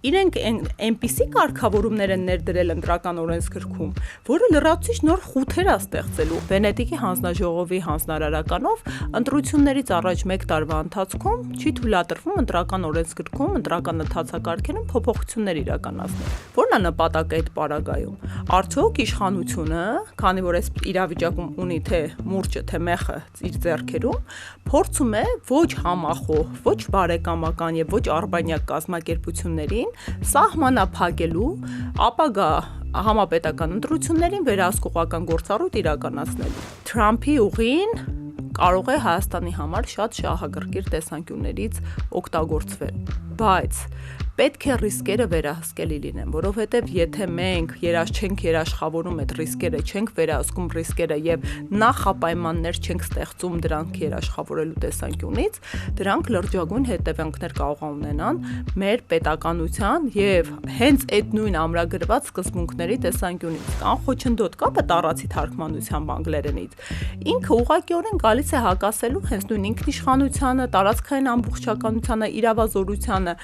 իրենք այնպիսի կարգավորումներ են ներդրել ընտրական օրենսգրքում, որը լրացուցիչ նոր խութեր է ստեղծելու։ Վենետիկի հանձնաժողովի հանձնարարականով ընտրություններից առաջ 1 տարվա ընթացքում չի թույլատրվում ընտրական օրենսգրքում ընտրական ընթացակարգերում փոփոխություններ իրականացնել։ Որն է նպատակը այդ պարագայում։ Արդյոք իշխանությունը, քանի որ այս իրավիճակում ունի թե մուրճը, թե մեխը իր ձեռքերում, փորձում է ոչ համախոհ, ոչ բարեկամական եւ ոչ արբանյակ կազմակերպություններին սահմանափակելու ապագա համապետական ընտրություններին վերահսկողական գործառույթ իրականացնելու։ Թրամփի ուղին կարող է Հայաստանի համար շատ շահագրգիռ տեսանկյուններից օգտագործվել, բայց պետք է ռիսկերը վերահսկելի լինեն, որովհետև եթե մենք չենք երաշխավորում այդ ռիսկերը, չենք վերահսկում ռիսկերը եւ նախապայմաններ չենք ստեղծում դրանք երաշխավորելու տեսանկյունից, դրանք լրջագույն հետևանքներ կարող ունենան մեր պետականության եւ հենց այդ նույն ամրագրված սկզբունքների տեսանկյունից։ Կան խոչընդոտ կապը տարածի թարգմանությամբ անգլերենից։ Ինքը ուղղակիորեն գալիս է հակասելու հենց նույն ինքնիշխանությանը, տարածքային ամբողջականությանը, իրավազորությանը,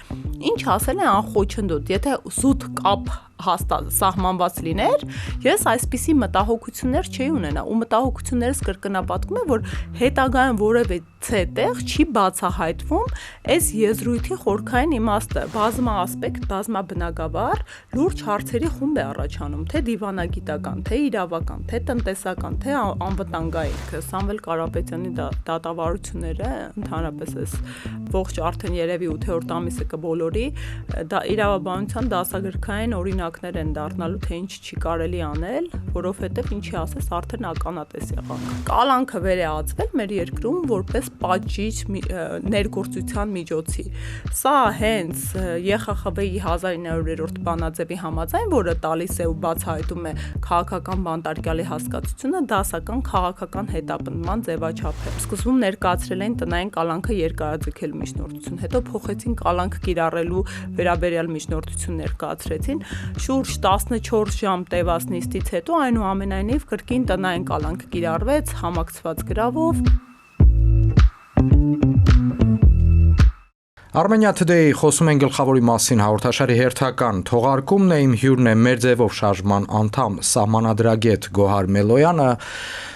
ինչ ասել է անխոչընդոտ, եթե զուտ կապ հաստատ սահմանված լիներ, ես այսպիսի մտահոգություններ չի ունենա ու մտահոգություններս կրկնապատկում է, որ հետագայում որևէ տեղ չի բացահայտվում այս եզրույթի խորքային իմաստը, բազմա ասպեկտ, բազմա բնագավառ լուրջ հարցերի խումբ է առաջանում, թե դիվանագիտական, թե իրավական, թե տնտեսական, թե անվտանգային։ Սամվել Կարապետյանի դատավարությունները ընդհանրապես այս ողջ արդեն երևի 8-րդ ամիսը կբոլորի, դա իրավաբանության դասագրքային օրինակներ են դառնալու, թե ինչ չի կարելի անել, որովհետև ինչի ասես արդեն ականատես եղանք։ Կալանքը վեր է ածվել մեր երկրում որպես պատժիչ ներգործության միջոցի։ Սա հենց ԵԽԽՎ-ի 1900-րդ բանաձևի համաձայն, որը տալիս է ու բացահայտում է քաղաքական բանտարկյալի հասկացությունը, դասական քաղաքական հետապնդման ձևաչափ է։ Սկզբում ներկայացրել են տնային կալանքը երկարաձգելու միջնորդություն, հետո փոխեցին կալանք կիրառելու վերաբերյալ միջնորդություն ներկայացրեցին, շուրջ 14 ժամ տևած նիստից հետո այնուամենայնիվ կրկին տնային կալանք կիրառվեց համակցված գրավով։ Armenia Today խոսում են գլխավորի մասին հաղորդաշարի հերթական թողարկումն է, իմ հյուրն է մեր ձևով շարժման անդամ սահմանադրագետ Գոհար Մելոյանը։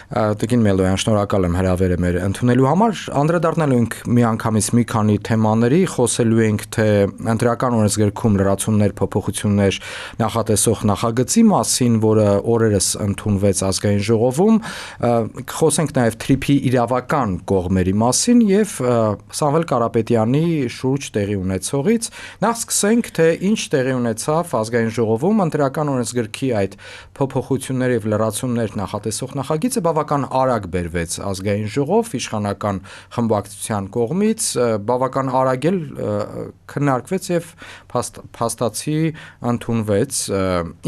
Տիկին Մելոյան, շնորհակալ եմ հրավերը մեր ընդունելու համար։ Անդրադառնալու ենք միանգամից մի քանի թեմաների, խոսելու ենք թե ընտրական օրենսգրքում լրացումներ, փոփոխություններ նախատեսող նախագծի մասին, որը օրերս ընդունվեց ազգային ժողովում, խոսենք նաև թրիփի իրավական կողմերի մասին եւ Սամվել Կարապետյանի շուրջ տեղի ունեցողից։ Նախ սկսենք, թե ինչ տեղի ունեցավ ազգային ժողովում ընտրական օրենսգրքի այդ փոփոխություններ եւ լրացումներ նախատեսող նախագիծը բավական արագ բերվեց ազգային ժողով իշխանական խմբակցության կողմից, բավական արագ էլ քննարկվեց եւ փաստացի ընդունվեց։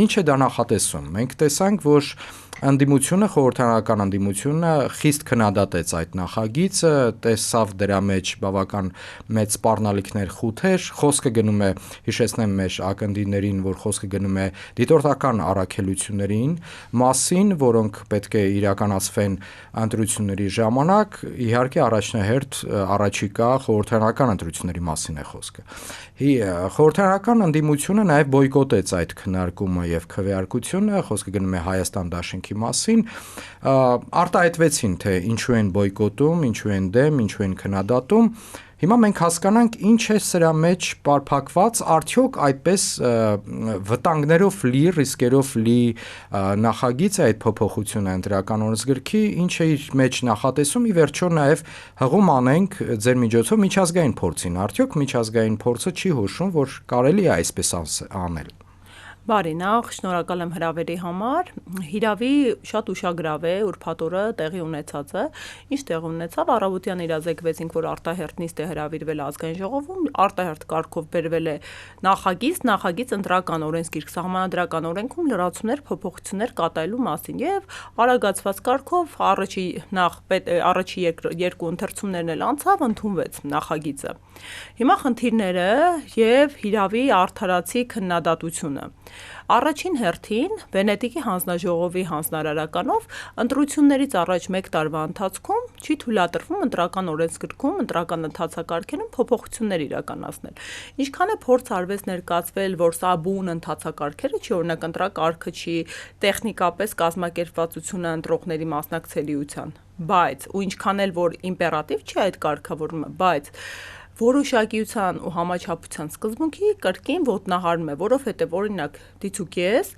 Ինչ է դա նախատեսում։ Մենք տեսանք, որ Անդիմությունը, խորհրդարանական անդիմությունը խիստ քննադատեց այդ նախագիծը, տեսավ դրա մեջ բավական մեծ սպառնալիքներ, խութեր, խոսքը գնում է, հիշեցնեմ մեր ակնդիներին, որ խոսքը գնում է դիտորդական առաքելություններին մասին, որոնք պետք է իրականացվեն ընտրությունների ժամանակ, իհարկե առաջնահերթ առաջիկա խորհրդարանական ընտրությունների մասին է խոսքը։ Խորհրդարանական անդիմությունը նաև բոյկոտեց այդ քննարկումը եւ քվեարկությունը, խոսքը գնում է Հայաստան դաշինքի մասին, արտահայտվեցին, թե ինչու են բոյկոտում, ինչու են դեմ, ինչու են քննադատում։ Հիմա մենք հասկանանք ինչ է սրա մեջ պարփակված, արդյոք այդպես վտանգներով լի, ռիսկերով լի նախագիծ է այդ փոփոխությունը ընտրական օրենսգրքի, ինչ է իր մեջ նախատեսում, ի վերջո նաև հղում անենք ձեր միջոցով միջազգային փորձին, արդյոք միջազգային փորձը չի հուշում, որ կարելի է այսպես անել։ Բարի նախ, շնորհակալ եմ հրավերի համար։ Հիրավի շատ ուշագրավ է ուրբաթ օրը տեղի ունեցածը։ Ինչ տեղի ունեցավ, առավոտյան իրազեկվեցինք, որ արտահերթ նիստ է հրավիրվել ազգային ժողովում, արտահերթ կարգով բերվել է նախագիծ ընտրական օրենսգիրք սահմանադրական օրենքում լրացումներ, փոփոխություններ կատարելու մասին եւ արագացված կարգով առաջի երկու ընթերցումներն էլ անցավ, ընդունվեց նախագիծը։ Հիմա խնդիրները եւ հիրավի արդարացի քննադատությունը։ Առաջին հերթին Վենետիկի հանձնաժողովի հանձնարարականով ընտրություններից առաջ 1 տարվա ընթացքում չի թույլատրվում ընտրական օրենսգրքում ընտրական ընթացակարգերում փոփոխություններ իրականացնել։ Ինչքան է փորձ արվեց ներկայացվել, որ սա բուն ընթացակարգերը չի, օրինակ ընտրակարգը չի, տեխնիկապես կազմակերպվածությունը ընտրողների մասնակցելիության, բայց ու ինչքան էլ որ իմպերատիվ չի այդ կարգավորումը, բայց որոշակիության ու համաչափության սկզբունքի կրկին ոտնահարում է, որովհետև օրինակ դիցուք ես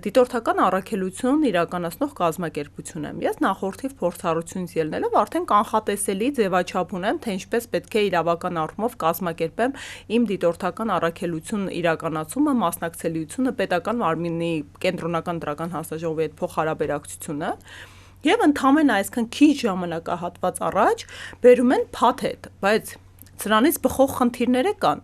դիտորդական առաքելություն իրականացնող կազմակերպություն եմ։ Ես նախորդիվ փորձառությունից ելնելով արդեն կանխատեսելի ձևաչափ ունեմ, թե ինչպես պետք է իրավական առումով կազմակերպեմ իմ դիտորդական առաքելություն իրականացումը, մասնակցելիությունը, պետական մարմինի կենտրոնական ընտրական հանձնաժողովի հետ փոխհարաբերակցությունը։ Եվ ընդամենը այսքան քիչ ժամանակահատված առաջ բերում են փաթեթ, բայց սրանից բխող խնդիրներ կան։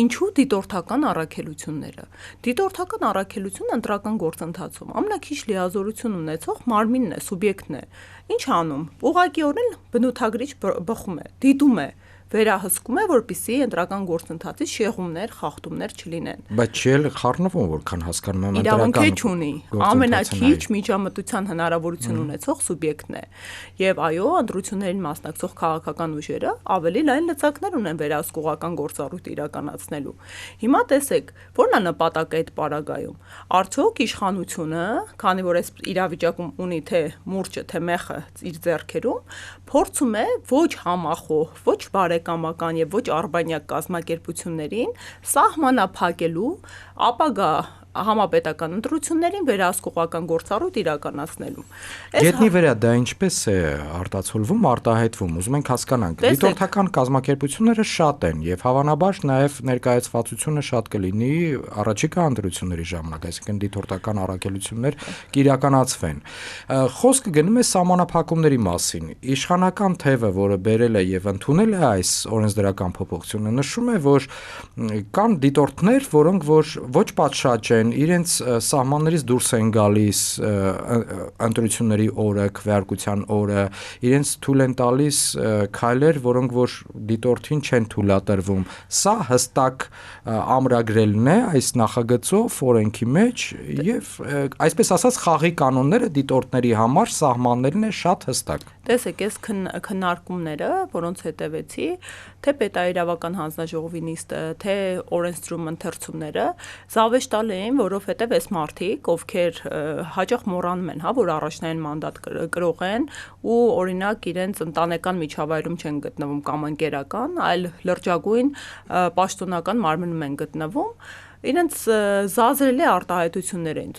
Ինչու դիտորդական առաքելությունները։ Դիտորդական առաքելությունը ընտրական գործընթացում ամենաքիչ լիազորություն ունեցող մարմինն է, սուբյեկտն է։ Ինչ անում։ Ուղղակիորեն բնութագրիչ բխում է, դիտում է, վերահսկում է, որպեսզի ընտրական գործընթացից շեղումներ, խախտումներ չլինեն։ Բայց չի էլ խառնվում, որքան հասկանում եմ իրավունք չունի, ամենաքիչ միջամտության հնարավորություն ունեցող սուբյեկտն է։ Եվ այո, ընտրություններին մասնակցող քաղաքական ուժերը ավելի լայն լծակներ ունեն վերահսկողական գործառույթ իրականացնելու։ Հիմա տեսեք, ո՞րն է նպատակը այդ պարագայում։ Արդյոք իշխանությունը, քանի որ այս իրավիճակում ունի թե մուրճը, թե մեխը իր ձեռքերում, փորձում է ոչ համախոհ, ոչ բարեկամական եւ ոչ արբանյակ կազմակերպություններին սահմանափակելու ապագա համապետական ընտրություններին վերահսկողական գործառույթ իրականացնելու։ Գետնի վրա դա ինչպես է արտացոլվում, արտահայտվում, ուզում ենք հասկանանք։ Դիտորդական կազմակերպությունները շատ են եւ հավանաբար նաեւ ներկայացվածությունը շատ կլինի առաջիկա ընտրությունների ժամանակ, այսինքն դիտորդական առաքելություններ կիրականացվեն։ Խոսքը գնում է սահմանափակումների մասին։ Իշխանական թևը, որը բերել է եւ ընդունել է այս օրենսդրական փոփոխությունը, նշում է, որ կան դիտորդներ, որոնք որ ոչ պատշաճ են, իրենց սահմաններից դուրս են գալիս ընտրությունների օրը, քվեարկության օրը, իրենց թույլ են տալիս քայլեր, որոնք որ դիտորդին չեն թույլատրվում։ Սա հստակ ամրագրելն է այս նախագծով օրենքի մեջ եւ այսպես ասած խաղի կանոնները դիտորդների համար սահմաններն է շատ հստակ։ Տեսեք, այս քննարկումները, որոնց հետևեցի, թե պետաիրավական հանձնաժողովի նիստը, թե օրենսդրում ընթերցումները զավեշտալ էին, որովհետև այս մարդիկ, ովքեր հաճախ մոռանում են, որ առաջնային մանդատ կրող են ու օրինակ իրենց ընտանեկան միջավայրում չեն գտնվում կամ ընկերական, այլ լրջագույն պաշտոնական մարմնում են գտնվում, իրենց զազրելի արտահայտություններ են,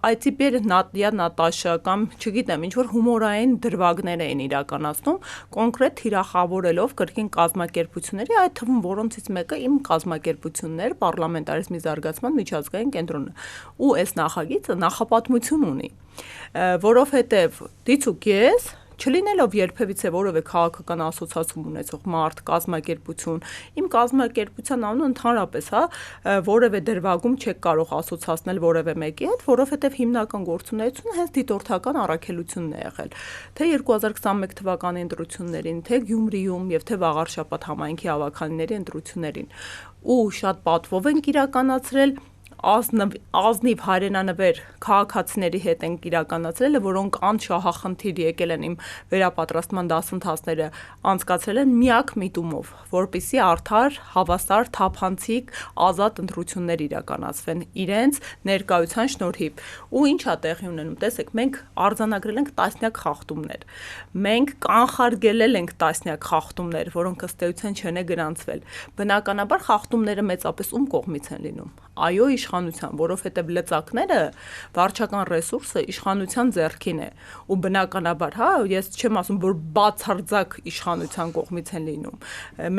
այցիպեր Նատյա Նատաշա կամ չգիտեմ, ինչ-որ հումորային դրվագներ էին իրականացնում, կոնկրետ թիրախավորելով կրկին կազմակերպությունների, այդ թվում որոնցից մեկը իմ կազմակերպությունն էր, պարլամենտարիզմի զարգացման միջազգային կենտրոնը, ու այս նախագիծը նախապատմություն ունի, որովհետև դիցուք ես չլինելով երբևիցե որևէ քաղաքական ասոցիացիա ունեցող մարդ, կազմակերպություն, իմ կազմակերպության անունը ընդհանրապես, որևէ դրվագում չեք կարող ասոցացնել որևէ մեկի հետ, որովհետև հիմնական գործունեությունը հենց դիտորդական առաքելությունն է եղել։ Թե 2021 թվականի ընտրություններին, թե Գյումրիում եւ թե վաղար շաբաթ համայնքի հավաքանիների ընտրություններին, ու շատ պատվով ենք իրականացրել ազնիվ հայրենանվեր քաղաքացիների հետ են իրականացրել, որոնք անշահախնդիր եկել են իմ վերապատրաստման դասընթացները անցկացրել են միակ միտումով, որպեսզի արդար, հավասար, թափանցիկ, ազատ ընտրություններ իրականացվեն իրենց ներկայության շնորհիվ։ Ու ինչ է տեղի ունենում, տեսեք, մենք արձանագրել ենք տասնյակ խախտումներ։ Մենք կանխարգելել ենք տասնյակ խախտումներ, որոնք ըստ էության չեն գրանցվել։ Բնականաբար խախտումները մեծապես ում կողմից են լինում։ Այո, իշխանության, որովհետև լծակները վարչական ռեսուրսը իշխանության ձեռքին է ու բնականաբար, ես չեմ ասում, որ բացարձակ իշխանության կողմից են լինում։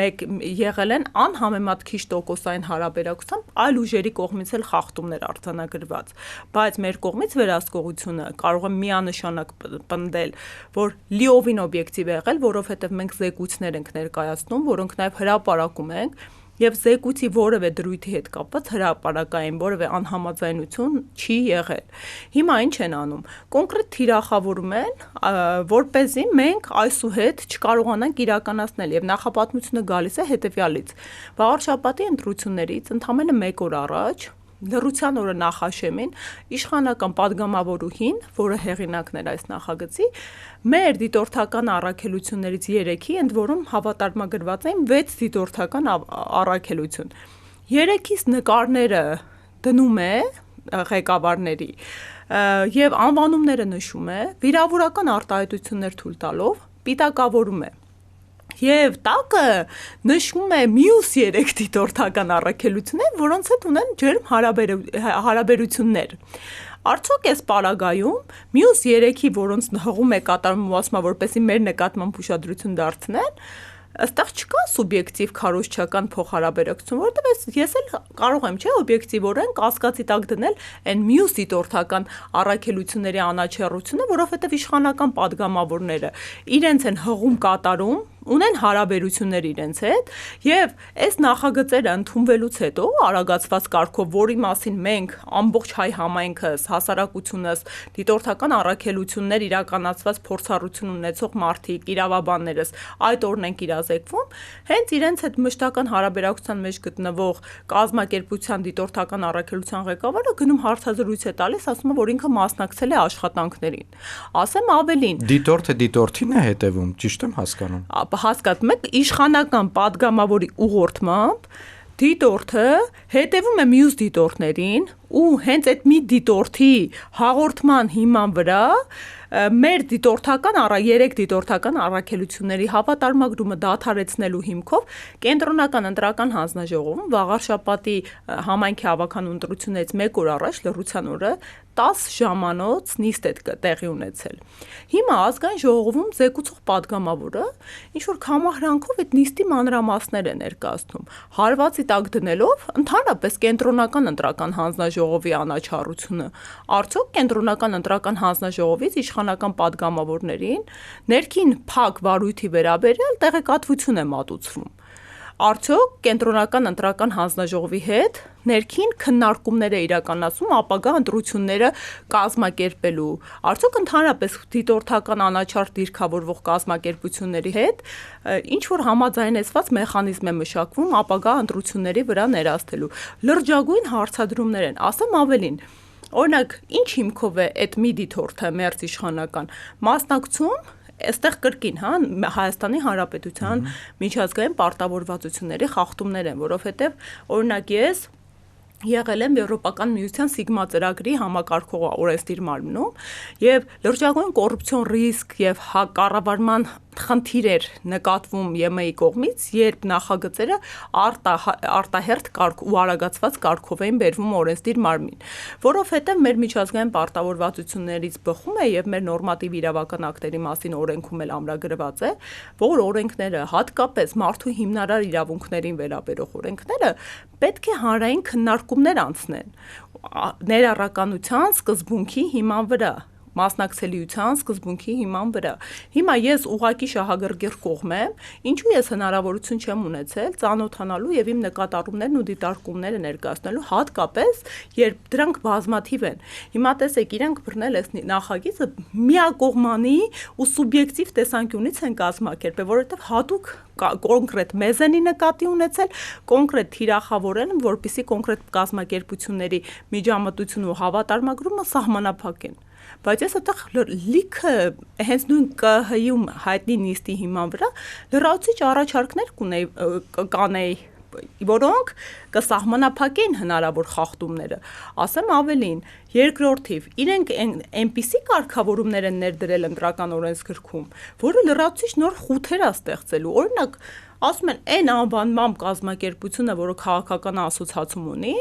Մեկ եղել են անհամեմատ քիչ տոկոսային հարաբերակցությամբ այլ ուժերի կողմից էլ խախտումներ արձանագրված, բայց մեր կողմից վերահսկողությունը կարող է միանշանակ պնդել, որ լիովին օբյեկտիվ է եղել, որովհետև մենք զեկույցներ ենք ներկայացնում, որոնք նաև հրապարակում ենք եւ զեկույցի որևէ դրույթի հետ կապված հրապարակային որևէ անհամաձայնություն չի եղել։ Հիմա ինչ են անում։ Կոնկրետ թիրախավորում են, որպեսզի մենք այսուհետ չկարողանանք իրականացնել եւ նախապատմությունը գալիս է հետեւյալից։ Վաղարշաբաթի ընտրություններից ընդամենը 1 օր առաջ լռության օրը նախաշեմին իշխանական падգամավորուհին, որը հեղինակն էր այս նախագծի, մեր դիտորդական առաքելություններից 3-ի, ընդ որում հավատարմագրված էին 6 դիտորդական առաքելություն։ 3-ից նկարները դնում է ղեկավարների եւ անվանումները նշում է, վիրավորական արտահայտություններ թույլ տալով պիտակավորում է։ Եվ տակը նշում է մյուս 3 դիտորդական առաքելություններ, որոնց հետ ունեն ջերմ հարաբերություններ։ Արդյոք այս պարագայում մյուս 3-ի, որոնց հղում է կատարում ու ասում է, որպեսզի մեր նկատմամբ ուշադրություն դարձնեն, այստեղ չկա սուբյեկտիվ քարոզչական փոխհարաբերակցություն, որովհետև ես էլ կարող եմ, չէ, օբյեկտիվորեն կասկածի տակ դնել այն մյուս դիտորդական առաքելությունների անաչառությունը, որովհետև իշխանական падգամավորները իրենց են հղում կատարում, ունեն հարաբերություններ իրենց հետ, եւ այս նախագծերը ընդունվելուց հետո արագացված կարգով, որի մասին մենք ամբողջ հայ համայնքս, հասարակությունս, դիտորդական առաքելություններ իրականացված փորձառություն ունեցող մարդիկ, իրավաբաններս այդ օրն ենք իրազեկվում, հենց իրենց հետ մշտական հարաբերակցության մեջ գտնվող կազմակերպության դիտորդական առաքելության ղեկավարը գնում հարցազրույց է տալիս, ասում է, որ ինքը մասնակցել է աշխատանքներին։ Ասեմ ավելին, դիտորդը դիտորդին է հետևում, ճիշտ եմ հասկանում։ Հասկացում եք, իշխանական падգամավորի ուղղորդմամբ դիտորդը հետևում է մյուս դիտորդներին ու հենց այդ մի դիտորդի հաղորդման հիման վրա մեր դիտորդական 3 դիտորդական առաքելությունների հավատարմագրումը դադարեցնելու հիմքով կենտրոնական ընտրական հանձնաժողովում վաղարշաբաթի համայնքի հավաքանու ընտրություններից 1 օր առաջ լռության օրը 10 ժամանոց նիստ է տեղի ունեցել։ Հիմա ազգային ժողովում զեկուցող падգամավորը ինչ որ համահրանքով այդ նիստի մանրամասներ է ներկայացնում, հարվածի տակ դնելով ընդհանրապես կենտրոնական ընտրական հանձնաժողովի անաչառությունը։ Արդյոք կենտրոնական ընտրական հանձնաժողովից իշխանական падգամավորներին ներքին փակ վարույթի վերաբերյալ տեղեկատվություն է մատուցվում։ Արդյոք կենտրոնական ընտրական հանձնաժողովի հետ ներքին քննարկումներ է իրականացում ապագա ընտրությունները կազմակերպելու։ Արդյոք ընդհանրապես դիտորդական անաչառ դիրքավորվող կազմակերպությունների հետ ինչ որ համաձայնեցված մեխանիզմ է մշակվում ապագա ընտրությունների վրա ներաստելու։ Լրջագույն հարցադրումներ են, ասեմ ավելին։ Օրինակ, ինչ հիմքով է այդ մի դիտորդը մերձ իշխանական մասնակցում այստեղ կրկին, Հայաստանի Հանրապետության միջազգային պարտավորվածությունների խախտումներ են, որովհետև օրինակ ես եղել եմ Եվրոպական միության Սիգմա ծրագրի համակարգող օրենսդիր մարմնում եւ լրջագույն կոռուպցիոն ռիսկ եւ կառավարման խնդիր էր նկատվում ԵՄ-ի կողմից, երբ նախագծերը արտահերթ կարգ ու արագացված կարգով էին բերվում օրենսդիր մարմին, որովհետև մեր միջազգային պարտավորվածություններից բխում է եւ մեր նորմատիվ իրավական ակտերի մասին օրենքում էլ ամրագրված է, որ օրենքները հատկապես մարդու հիմնարար իրավունքներին վերաբերող օրենքները պետք է հանրային քննարկումներ անցնեն ներառականության սկզբունքի հիման վրա, մասնակցելիության սկզբունքի հիման վրա։ Հիմա ես ուղակի շահագրգիռ կողմ եմ, ինչու ես հնարավորություն չեմ ունեցել ծանոթանալու եւ իմ նկատառումներն ու դիտարկումները ներկայացնելու, հատկապես երբ դրանք բազմաթիվ են։ Հիմա տեսեք, իրենք բռնել այս նախագիծը միակողմանի ու սուբյեկտիվ տեսանկյունից են կազմակերպել, որովհետեւ հատուկ կոնկրետ մեզ են նկատի ունեցել, կոնկրետ թիրախավորել են, որպեսզի կոնկրետ կազմակերպությունների միջամտություն ու հավատարմագրումը սահմանափակեն։ Բայց ես այդտեղ լիքը հենց նույն ԿՀ-ում հայտնի նիստի հիման վրա լրացուցիչ առաջարկներ կանեի, որոնք կսահմանափակեն հնարավոր խախտումները։ Ասեմ ավելին, երկրորդիվ, իրենք այնպիսի կարգավորումներ են ներդրել ընտրական օրենսգրքում, որը լրացուցիչ նոր խութեր է ստեղծելու։ Օրինակ, ասում են, այն անվանմամբ կազմակերպությունը, որը քաղաքական ասոցիացիա ունի,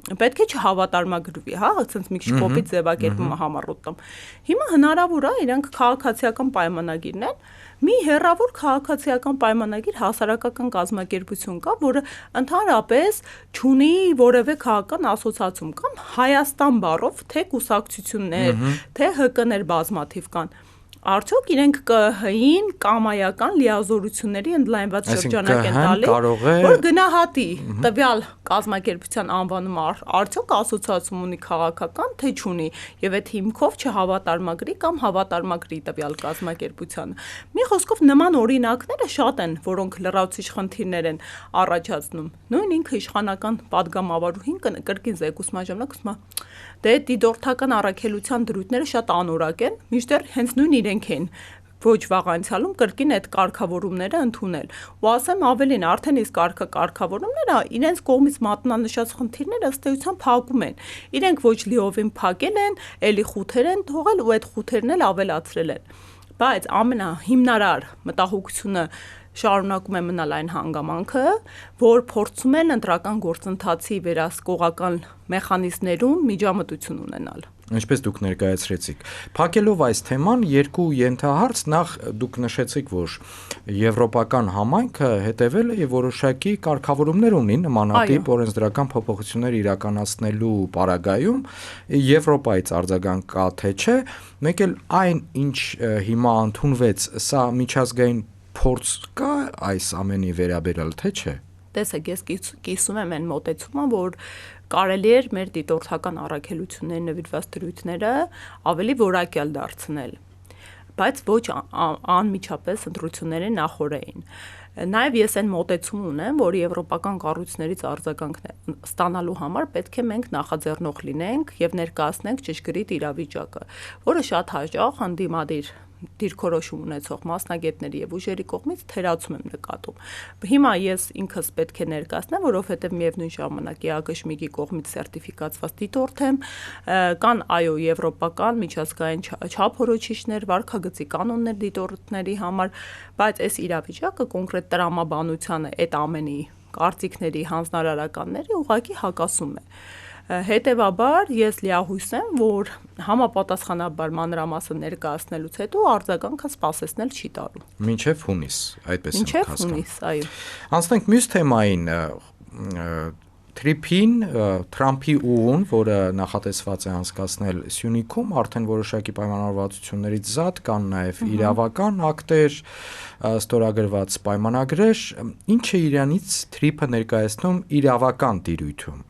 պետք է չհավատարմագրվի, ասենց մի քիչ կոպիտ ձևակերպումը համառոտում։ Հիմա հնարավոր է իրանք քաղաքացիական պայմանագիրն են, մի հեռավոր քաղաքացիական պայմանագիր հասարակական կազմակերպություն կա, որը ընդհանրապես չունի որևէ քաղաքական ասոցիացիա կամ Հայաստան բառով թե կուսակցություններ, թե ՀԿ-ներ բազմաթիվ կան։ Արդյոք իրենք ԿՀ-ին կամայական լիազորությունների ընդլայնված շրջանակ են տալի, որ գնահատի տվյալ կազմակերպության անվանումը արդյոք ասոցիացիա ունի քաղաքական, թե չունի, եւ այդ հիմքով չհավատարմագրի կամ հավատարմագրի տվյալ կազմակերպությանը։ Մի խոսքով նման օրինակները շատ են, որոնք լրացուցիչ խնդիրներ են առաջացնում։ Նույն ինքը իշխանական падգամավարուհին կրկին զեկուցման ժամանակ ասում է. դե դիտորդական առաքելության դրույթները շատ անորակ են, մինչդեռ հենց նույն իրենք են ոչ վաղ անցյալում կրկին այդ կարգավորումները ընդունել։ Ու ասեմ ավելին, արդեն իսկ կարգավորումները իրենց կողմից մատնանշած խնդիրները ըստ էության փակում են։ Իրենք ոչ լիովին փակել են, ելի խութեր են թողել ու այդ խութերն էլ ավելացրել են։ Բայց ամենահիմնարար մտահոգությունը շարունակում է մնալ այն հանգամանքը, որ փորձում են ընտրական գործընթացի վերահսկողական մեխանիզմներում միջամտություն ունենալ։ Ինչպես դուք ներկայացրեցիք։ Փակելով այս թեման երկու ենթահարց, նախ դուք նշեցիք, որ եվրոպական համայնքը հետևել է եւ որոշակի կարգավորումներ ունի նմանատիպ օրենսդրական փոփոխություններ իրականացնելու պարագայում, Եվրոպայից արձագանք կա թե չէ, մեկ էլ այն ինչ հիմա ընդունվեց, սա միջազգային փորձ կա այս ամենի վերաբերյալ թե չէ։ Տեսեք, ես կիսում եմ այն մոտեցումը, որ կարելի էր մեր դիտորդական առաքելությունների նվիրված դրույթները ավելի որակյալ դարձնել, բայց ոչ անմիջապես ընտրությունների նախօրեին։ Նաև ես այն մոտեցում ունեմ, որ եվրոպական կառույցներից արձագանքներ ստանալու համար պետք է մենք նախաձեռնող լինենք եւ ներկայացնենք ճշգրիտ իրավիճակը, որը շատ հաճախ ընդդիմադիր դիրքորոշում ունեցող մասնագետների եւ ուժերի կողմից թերացում եմ նկատում։ Հիմա ես ինքս պետք է ներկայացնեմ, որովհետեւ միևնույն ժամանակ ԵԱԿ-ի կողմից սերտիֆիկացված դիտորդ եմ, կան այո եվրոպական միջազգային չափորոշիչներ, վարքագծի կանոններ դիտորդների համար, բայց այս իրավիճակը կոնկրետ տրամաբանությանը այդ ամենի կարծիքների հանձնարարականների ուղղակի հակասում է։ Հետևաբար ես լիահույս եմ, որ համապատասխանաբար մանրամասը ներկայացնելուց հետո արձագանքը սպասեցնել չի տալու։ Մինչև հունիս, այդպես եմ հասկանում։ Մինչև հունիս, այո։ Անցնենք մյուս թեմային, Թրիփին, Թրամփի ուղուն, որը նախատեսված է անցկացնել Սյունիքում, արդեն որոշակի պայմանավորվածություններից զատ կան նաև իրավական ակտեր, ստորագրված պայմանագրեր, ինչը իրանից Թրիփը ներկայացնում իրավական տիրույթում։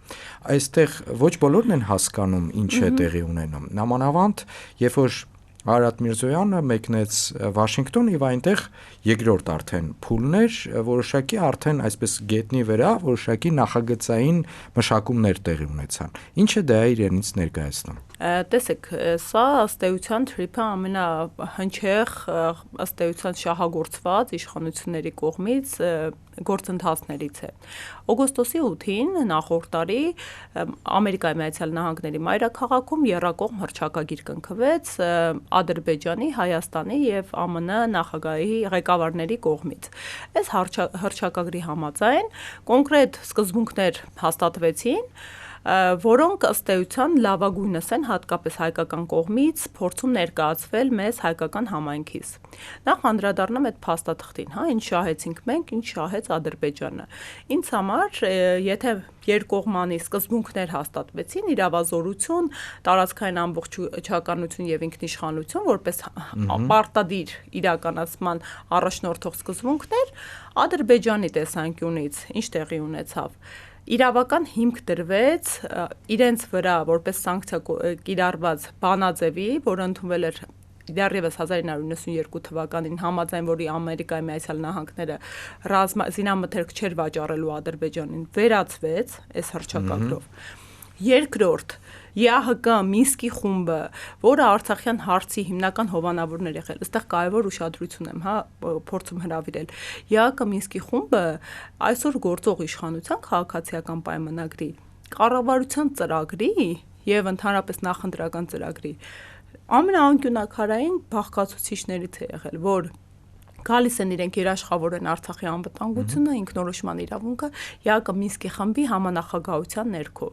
Այստեղ ոչ բոլորն են հասկանում ինչ է տեղի ունենում։ Նամանավանդ, երբ որ Արարատ Միրզոյանը մեկնեց Վաշինգտոն եւ այնտեղ երկրորդ արդեն փուլներ, որոշակի արդեն այսպես գետնի վրա որոշակի նախագծային մշակումներ տեղի ունեցան։ Ինչը դա իրենից ներկայացնում։ Տեսեք, սա ըստ էության Թրիփը ամենահնչեղ ըստ էության շահագործված իշխանությունների կողմից գործընթացներից է։ Օգոստոսի 8-ին նախորդ տարի Ամերիկայի Միացյալ Նահանգների մայրաքաղաքում եռակողմ հռչակագիր կնքվեց Ադրբեջանի, Հայաստանի եւ ԱՄՆ նախագահի ղեկավարների կողմից։ Այս հռչակագրի համաձայն կոնկրետ սկզբունքներ հաստատվեցին, որոնք ըստ էության լավագույնս են հատկապես հայկական կողմից փորձում ներկայացվել մեզ հայկական համայնքից։ Նախ անդրադառնամ այդ փաստաթղթին, ինչ շահեցինք մենք, ինչ շահեց Ադրբեջանը։ Ինձ համար, եթե երկկողմանի սկզբունքներ հաստատվեցին, իրավազորություն, տարածքային ամբողջականություն եւ ինքնիշխանություն որպես պարտադիր իրականացման առաջնորդող սկզբունքներ, Ադրբեջանի տեսանկյունից ինչ տեղի ունեցավ։ Իրավական հիմք դրվեց իրենց վրա որպես սանկցիա կիրառված բանաձևի, որը ընդունվել էր դեռևս 1992 թվականին համաձայն, որի Ամերիկայի Միացյալ Նահանգները զինամթերք չէր վաճառելու Ադրբեջանին, վերացվեց այս հռչակագրով։ Երկրորդ, ԵԱՀԿ Մինսկի խումբը, որը Արցախյան հարցի հիմնական հովանավորն էր եղել, այստեղ կարևոր ուշադրություն եմ, փորձում հրավիրել։ ԵԱՀԿ Մինսկի խումբը այսօր գործող իշխանության քաղաքացիական պայմանագրի, կառավարության ծրագրի եւ ընդհանրապես նախընտրական ծրագրի ամենաանկյունակարային բաղկացուցիչներից է եղել, որ գալիս են իրենք երաշխավորեն Արցախի անվտանգությունը, ինքնորոշման իրավունքը ԵԱՀԿ Մինսկի խմբի համանախագահության ներքո։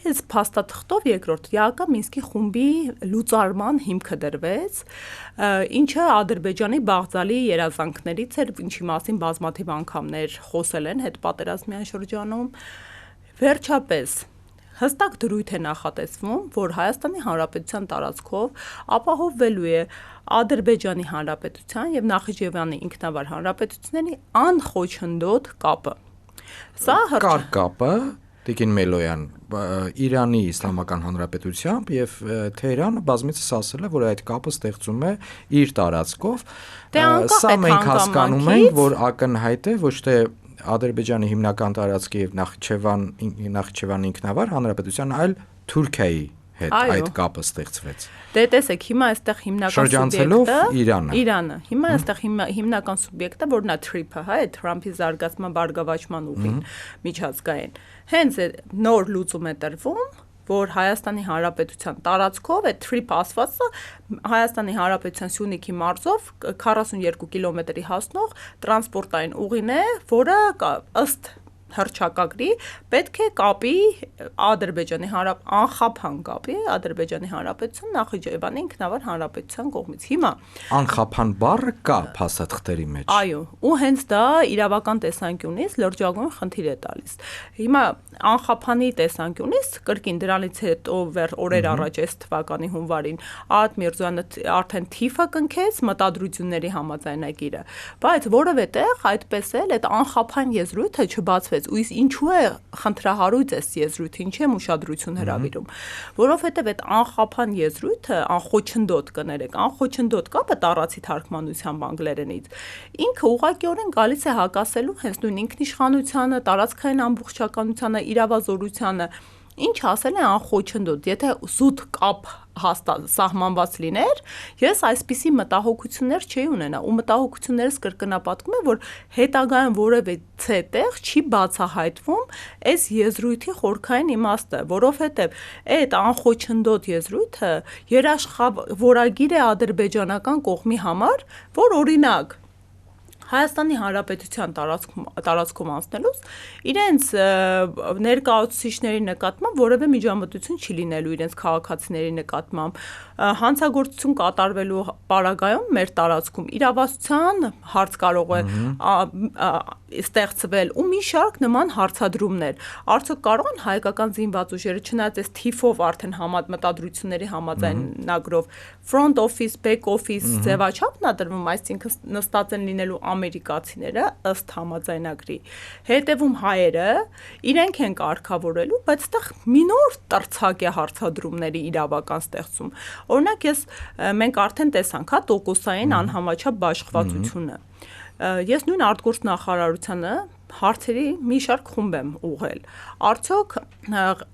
Այս փաստաթղթով երկրորդ ԵԱՀԿ Մինսկի խումբի լուծարման հիմքը դրվեց, ինչը Ադրբեջանի բաղձալի երազանքներից էր, ինչի մասին բազմաթիվ անգամներ խոսել են հետպատերազմյան շրջանում։ Վերջապես հստակ դրույթ է նախատեսվում, որ Հայաստանի Հանրապետության տարածքով ապահովվելու է Ադրբեջանի Հանրապետության եւ Նախիջևանի ինքնավար հանրապետությունների անխոչնդոտ կապը։ Սա կար կապը Տիկին Մելոյան, Իրանի Իսլամական Հանրապետությամբ եւ Թեհրանը բազմիցս ասել է, որ այդ կապը ստեղծում է իր տարածքով։ Սա մենք հասկանում ենք, որ ակնհայտ է ոչ թե Ադրբեջանի հիմնական տարածքի եւ Նախիջևանի ինքնավար հանրապետության, այլ Թուրքիայի հետ այդ կապը ստեղծվեց։ Դե տեսեք, հիմա այստեղ հիմնական շրջանցելով Իրանը։ Հիմա այստեղ հիմնական սուբյեկտը, որն է TRIP-ը, հա, այդ Թրամփի զարգացման բարգավաճման ուղին միջազգային։ Հենց նոր լուծում է տրվում, որ Հայաստանի Հանրապետության տարածքով այդ TRIP ասվածը Հայաստանի Հանրապետության Սյունիքի մարզով 42 կիլոմետրի հասնող տրանսպորտային ուղին է, որը ըստ հռչակագրի պետք է կապի Ադրբեջանի անխափան կապի Ադրբեջանի Հանրապետության Նախիջևանի ինքնավար հանրապետության կողմից։ Հիմա անխափան բառը կա փաստաթղթերի մեջ։ Այո, ու հենց դա իրավական տեսանկյունից լրջագույն խնդիր է տալիս։ Հիմա անխափանի տեսանկյունից կրկին դրանից հետո օրեր առաջ այս թվականի հունվարին Արադ Միրզոյանը արդեն թիֆը կնքեց մտադրությունների համաձայնագիրը, բայց որևէ տեղ այդպես էլ այդ անխափան եզրույթը չբացվեց։ Ու ինչու է խնդրահարույց այս եզրույթը, ինչ է ուշադրություն հրավիրում, որովհետև այդ անխափան եզրույթը, անխոչնդոտ կներեք, անխոչնդոտ կապը տառացի թարգմանությամբ անգլերենից, ինքը ուղղակիորեն գալիս է հակասելու հենց նույն ինքնիշխանությանը, տարածքային ամբողջականությանը, իրավազորությանը, ինչ ասել է անխոչնդոտ, եթե զուտ կապ սահմանված լիներ, ես այսպիսի մտահոգություններ չի ունենա, ու մտահոգություններս կրկնապատկում է, որ հետագայում որևէ տեղ չի բացահայտվում այս եզրույթի խորքային իմաստը, որովհետև այդ անխոչնդոտ եզրույթը երաշխավորագիր է ադրբեջանական կողմի համար, որ օրինակ Հայաստանի Հանրապետության տարածքում անցնելուց իրենց ներկայացուցիչների նկատմամբ որևէ միջամտություն չի լինելու իրենց քաղաքացիների նկատմամբ հանցագործություն կատարվելու պարագայում մեր տարածքում իրավասության հարց կարող է ստեղծվել ու մի շարք նման հարցադրումներ արդյոք կարող են հայկական զինված ուժերը չնայած այս թիֆով արդեն մտադրությունների համաձայնագրով front office back office ձևաչափն է տրվում, այսինքն նստած են լինելու ամերիկացիները ըստ համաձայնագրի, հետևում հայերը իրենք են կարգավորելու, բայց այդտեղ մի նոր տրցակ է հարցադրումների իրավական ստեղծում։ Օրինակ մենք արդեն տեսանք, հա, տոկոսային անհամաչափ բաշխվածությունը։ Ես նույն արտգործնախարարությանը հարցերի մի շարք խումբ եմ ուղղել։ Արդյոք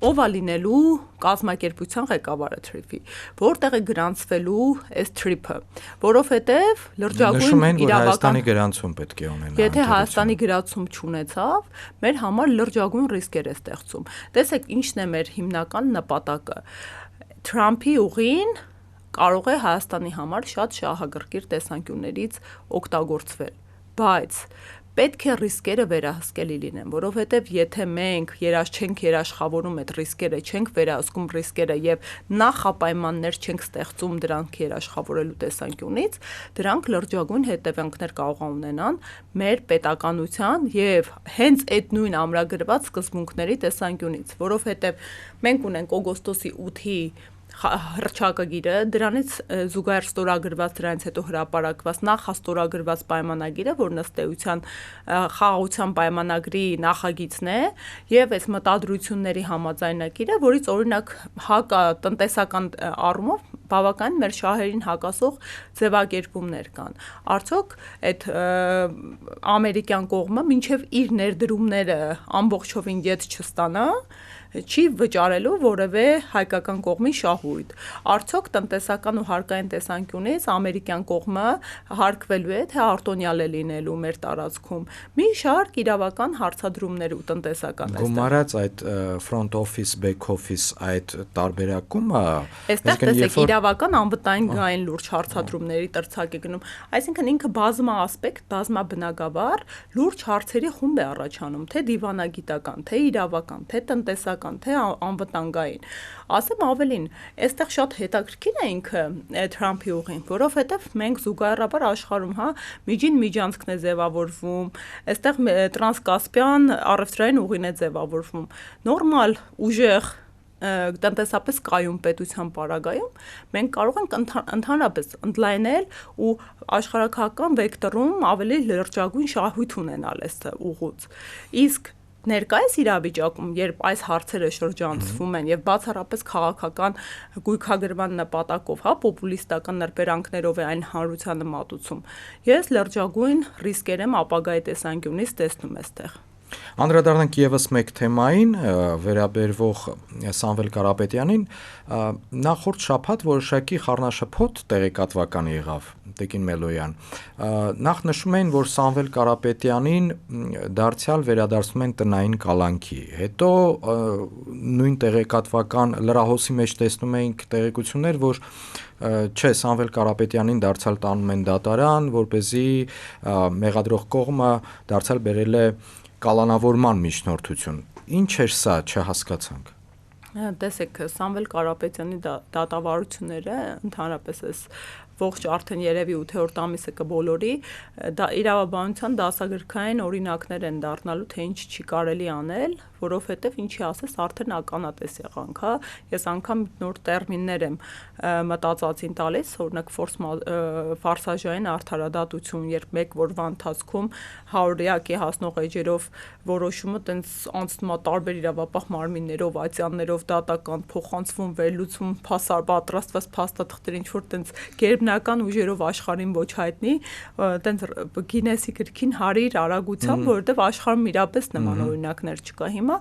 ով է լինելու կազմակերպության ղեկավարը TRIP-ի, որտեղ է գրանցվելու այս TRIP-ը, որովհետև լրջագույն իրավական Հայաստանի գրանցում պետք է ունենա։ Եթե Հայաստանի գրանցում չունեցավ, մեր համար լրջագույն ռիսկեր է ստեղծում։ Տեսեք, ինչն է մեր հիմնական նպատակը։ Թրամփի ուղին կարող է Հայաստանի համար շատ շահագրգիռ տեսանկյուններից օգտագործվել, բայց պետք է ռիսկերը վերահսկելի լինեն, որովհետև եթե մենք չենք երաշխավորում այդ ռիսկերը, չենք վերահսկում ռիսկերը եւ նախապայմաններ չենք ստեղծում դրանք երաշխավորելու տեսանկյունից, դրանք լրջագույն հետևանքներ կարող ունենան մեր պետականության եւ հենց այդ նույն ամրագրված սկզբունքների տեսանկյունից, որովհետև մենք ունենք օգոստոսի 8-ի հռչակագիրը, դրանից զուգահեռ ստորագրված, դրանից հետո հրապարակված նախաստորագրված պայմանագիրը, որն ըստ էության խաղաղության պայմանագրի նախագիծն է, եւ այս մտադրությունների համաձայնագիրը, որից օրինակ տնտեսական առումով բավական մեր շահերին հակասող ձևակերպումներ կան։ Արդյոք այդ ամերիկյան կողմը մինչև իր ներդրումները ամբողջովին ետ չստանա, չի վճարելու որևէ հայկական կողմի շահույթ։ Արդյոք տնտեսական ու հարկային տեսանկյունից ամերիկյան կողմը հարկվելու է, թե արտոնյալ է լինելու մեր տարածքում։ Մի շարք իրավական հարցադրումներ ու տնտեսական Գումարած այդ front office, back office այդ տարբերակումը, այստեղ տեսեք իրավական անվտանգային լուրջ հարցադրումների տրցակ է գնում։ Այսինքն ինքը բազմա ասպեկտ, բազմա բնագավառ լուրջ հարցերի խումբ է առաջանում, թե դիվանագիտական, թե իրավական, թե տնտեսական, թե անվտանգային։ Ասեմ ավելին, այստեղ շատ հետաքրքիր է ինքը Թրամփի ուղին, որովհետև մենք զուգահեռաբար աշխարհում, հա, միջին միջանցքն է ձևավորվում, այստեղ տրանսկասպյան առևտրային ուղին է ձևավորվում։ Նորմալ ուժեղ տնտեսապես կայուն պետության պարագայում մենք կարող ենք ընդհանրապես ընդլայնել ու աշխարհակահաղական վեկտորում ավելի լրջագույն շահույթ ունենալ այս ուղուց։ Իսկ ներկայիս իրավիճակում, երբ այս հարցերը շրջանցվում են եւ բացառապես քաղաքական գույքագրման նպատակով, պոպուլիստական նրբերանգներով է այն հանրությանը մատուցում, ես լրջագույն ռիսկեր եմ ապագայի տեսանկյունից տեսնում այստեղ։ Անդրադառնանք եւս մեկ թեմային, վերաբերվող Սամվել Կարապետյանին, նախորդ շաբաթ որոշակի խառնաշփոթ տեղեկատվական եղավ, Տիկին Մելոյան։ Նախ նշում էին, որ Սամվել Կարապետյանին դարձյալ վերադարձնում են տնային կալանքի։ Հետո նույն տեղեկատվական լրահոսի մեջ տեսնում էինք տեղեկություններ, որ չէ, Սամվել Կարապետյանին դարձյալ տանում են դատարան, որպեսզի մեղադրող կողմը դարձյալ բերել է կալանավորման միջնորդություն։ Ինչ էր սա, չհասկացանք։ Տեսեք, Սամվել Կարապետյանի դատավարությունները ընդհանրապես էս ողջ արդեն երևի 8-րդ ամիսը կբոլորի, դա իրավաբանության դասագրքային օրինակներ են դառնալու, թե ինչ չի կարելի անել, որովհետև ինչի ասես արդեն ականատես եղանք, ես անգամ նոր տերմիններ եմ մտածածին տալիս, օրինակ ֆարսաժային արդարադատություն, երբ մեկ օրվա ընթացքում 100-յակի հասնող էջերով որոշումը տենց անցնում է տարբեր իրավապահ մարմիններով, ատյաններով, դատական փոխանցվում, վերլուծվում, պատրաստված փաստաթղթեր ինչ որ տենց գերբնական ուժերով աշխարհին ոչ հայտնի, տենց Գինեսի գրքին հարիր արագությամբ, որովհետև աշխարհում իրապես նման օրինակներ չկա հիմա,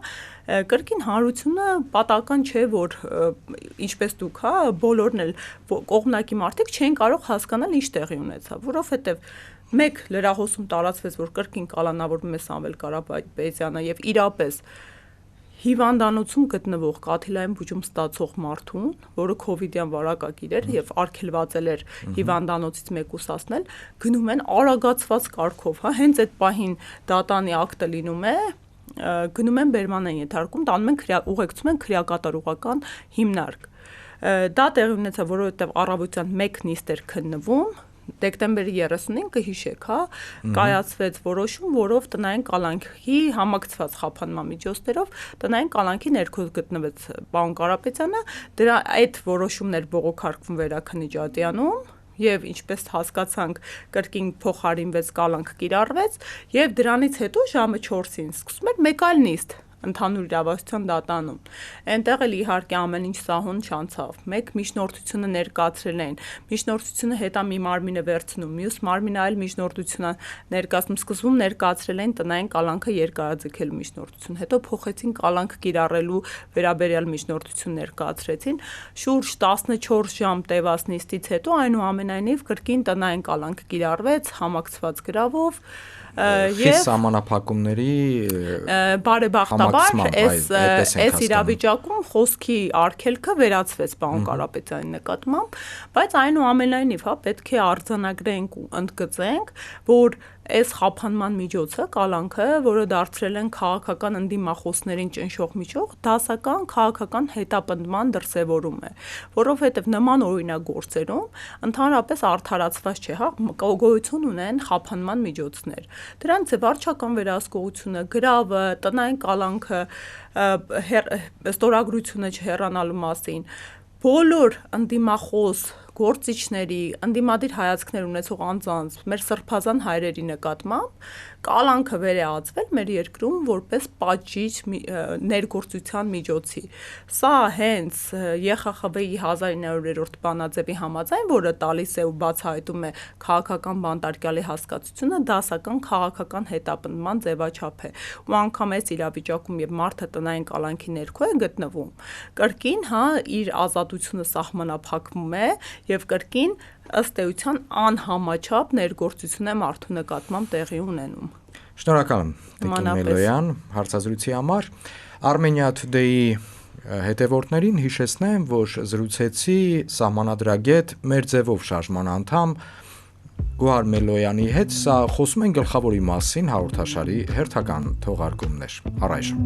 կրկին հանրությունը պատահական չէ, որ ինչպես դուք, բոլորն էլ կողմնակի մարդիկ չեն կարող հասկանալ ինչ տեղի ունեցավ, որովհետև մեկ լրահոսում տարածվեց, որ կրկին կալանավորվում է Սամվել Կարապետյանը եւ իրապես հիվանդանոցում գտնվող կաթիլային բուժում ստացող մարդուն, որը քովիդյան վարակագիր էր եւ արգելված էր հիվանդանոցից մեկուսացնել, գնում են արագացված կարգով, հենց այդ պահին դատանի ակտը լինում է, գնում են բերման են ենթարկում, տանում են ուղեկցում են քրեակատարողական հիմնարկ։ Դա տեղի ունեցավ, որովհետեւ առավոտյան 1 նիստ էր քննվում, դեկտեմբերի 35-ը հիշեք, կայացվեց որոշում, որով տնային կալանքի համակցված խափանման միջոցներով տնային կալանքի ներքո գտնվեց պարոն Կարապետյանը, դրա այդ որոշումն էր բողոքարկվում Վերաքննիչ ատյանում եւ ինչպես հասկացանք կրկին փոխարինվեց կալանք կիրառվեց եւ դրանից հետո ժամը 4-ին սկսում էր մեկ այլ նիստ ընդհանուր իրավասության դատանում։ Այնտեղ էլ իհարկե ամեն ինչ սահուն չանցավ։ Մեկ միջնորդությունը ներկայացրել են։ Միջնորդությունը հետո մի մարմին է վերցնում, մյուս մարմինը այլ միջնորդությունը ներկայացնում։ Սկզբում ներկայացրել են տնային կալանքը երկարաձգելու միջնորդություն, հետո փոխեցին կալանք կիրառելու վերաբերյալ միջնորդություն ներկայացրեցին։ Շուրջ 14 ժամ տևած նիստից հետո այնուամենայնիվ կրկին տնային կալանք կիրառվեց համակցված գրավով եւ սահմանափակումների բարեբախտաբար այս իրավիճակում խոսքի արգելքը վերացվեց պարոն Կարապետյանի նկատմամբ, բայց այնուամենայնիվ պետք է արձանագրենք ու ընդգծենք, որ այս խափանման միջոցը կալանքը, որը դարձրել են քաղաքական ընդդիմախոսներին ճնշող միջոց, դասական քաղաքական հետապնդման դրսևորում է, որովհետև նման օրինագործերում ընդհանրապես արդարացված չէ, գոյություն ունեն խափանման միջոցներ։ Դրանց է վարչական վերահսկողությունը, գրավը, տնային կալանքը, ստորագրությունը չհեռանալու մասին, բոլոր ընդդիմախոս գործիչների, ընդդիմադիր հայացքներ ունեցող անձանց, մեր սրբազան հայրերի նկատմամբ կալանքը վերահացվել մեր երկրում որպես պատժիչ ներգործության միջոցի։ Սա հենց ԵԽԽՎ-ի 1900-րդ բանաձևի համաձայն, որը տալիս է ու բացահայտում է քաղաքական բանտարկյալի հասկացությունը, դասական քաղաքական հետապնդման ձևաչափ է։ Ու անգամ այս իրավիճակում, երբ մարդը տնային կալանքի ներքո է գտնվում, կրկին իր ազատությունը սահմանափակվում է եւ կրկին ըստ էության անհամաչափ ներգործություն է մարդու նկատմամբ տեղի ունենում։ Շնորհակալ եմ Տիկին Մելոյան հարցազրույցի համար։ Armenia Today-ի հետևորդներին հիշեցնեմ, որ զրուցեցի սահմանադրագետ մեր ձևով շարժման անդամ Գոհար Մելոյանի հետ, սա խոսում են գլխավորի մասին հաղորդաշարի հերթական թողարկումներ։ Առայժմ